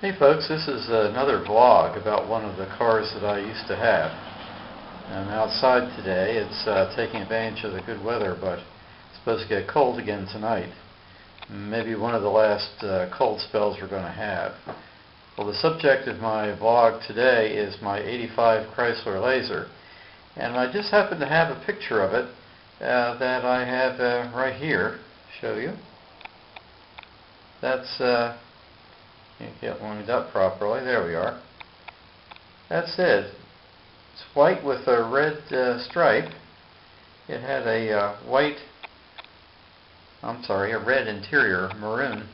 Hey folks, this is another vlog about one of the cars that I used to have. I'm outside today. It's taking advantage of the good weather, but it's supposed to get cold again tonight. Maybe one of the last cold spells we're going to have. Well, the subject of my vlog today is my '85 Chrysler Laser, and I just happen to have a picture of it that I have right here. Show you. That's can't get lined up properly. There we are. That's it. It's white with a red stripe. It had a a red interior, maroon.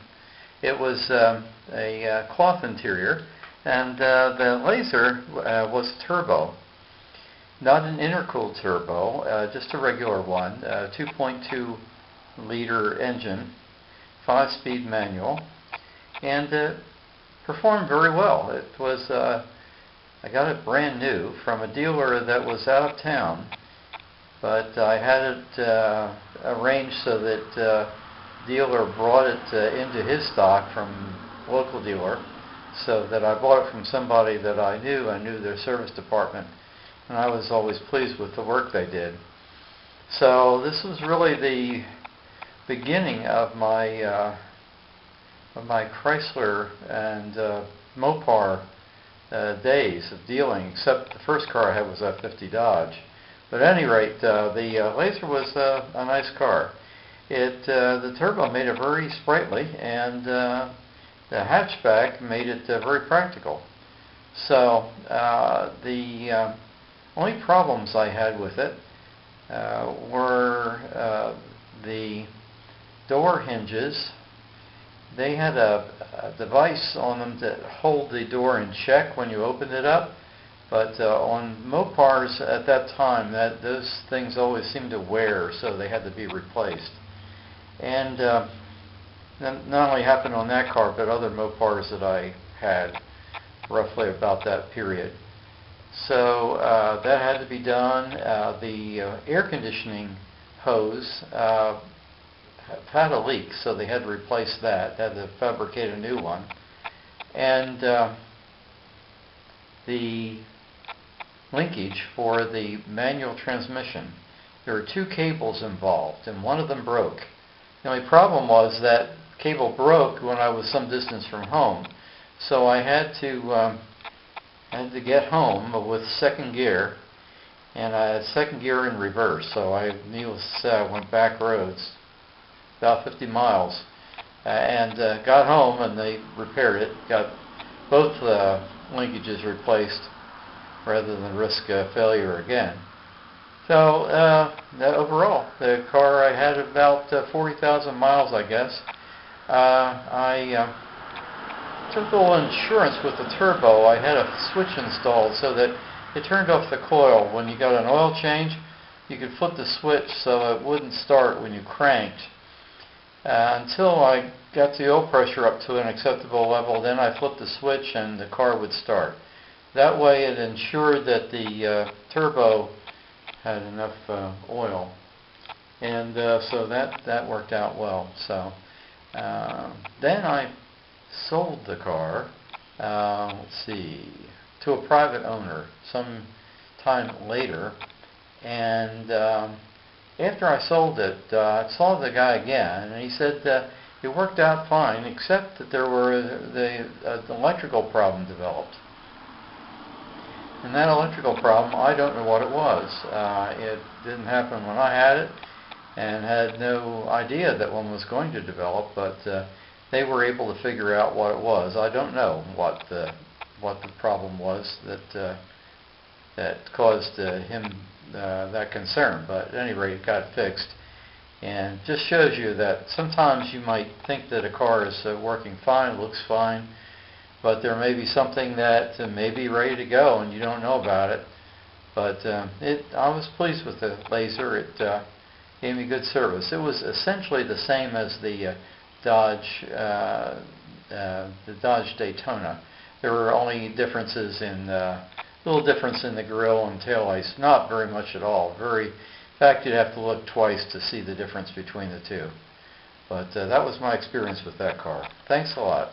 It was a cloth interior, and the laser was turbo. Not an intercooled turbo, just a regular one, 2.2 liter engine, 5-speed manual, and performed very well. It was I got it brand new from a dealer that was out of town, but I had it arranged so that dealer brought it into his stock from local dealer, so that I bought it from somebody that I knew. I knew their service department, and I was always pleased with the work they did. So this was really the beginning of my Chrysler and Mopar days of dealing, except the first car I had was a '50 Dodge. But at any rate, the Laser was a nice car. The turbo made it very sprightly, and the hatchback made it very practical. So the only problems I had with it were the door hinges. They had a device on them to hold the door in check when you opened it up, but on Mopars at that time, those things always seemed to wear, so they had to be replaced. And not only happened on that car, but other Mopars that I had roughly about that period. So that had to be done. The air conditioning hose had a leak, so they had to replace that. They had to fabricate a new one. And the linkage for the manual transmission, there were two cables involved, and one of them broke. The only problem was that cable broke when I was some distance from home, so I had to get home with second gear, and I had second gear in reverse, so I went back roads about 50 miles, and got home, and they repaired it, got both linkages replaced rather than risk failure again. So overall, the car, I had about 40,000 miles, I guess. I took a little insurance with the turbo. I had a switch installed so that it turned off the coil. When you got an oil change, you could flip the switch so it wouldn't start when you cranked. Until I got the oil pressure up to an acceptable level, then I flipped the switch and the car would start. That way it ensured that the turbo had enough oil, and so that worked out well. So then I sold the car, let's see, to a private owner some time later, and after I sold it, I saw the guy again, and he said it worked out fine, except that there were the electrical problem developed. And that electrical problem, I don't know what it was. It didn't happen when I had it, and had no idea that one was going to develop, but they were able to figure out what it was. I don't know what the problem was that caused him that concern, but at any rate it got fixed. And just shows you that sometimes you might think that a car is working fine, looks fine, but there may be something that may be ready to go and you don't know about it. But I was pleased with the Laser. It gave me good service. It was essentially the same as the Dodge Daytona. There were only differences in little difference in the grille and taillights, not very much at all. In fact, you'd have to look twice to see the difference between the two. But that was my experience with that car. Thanks a lot.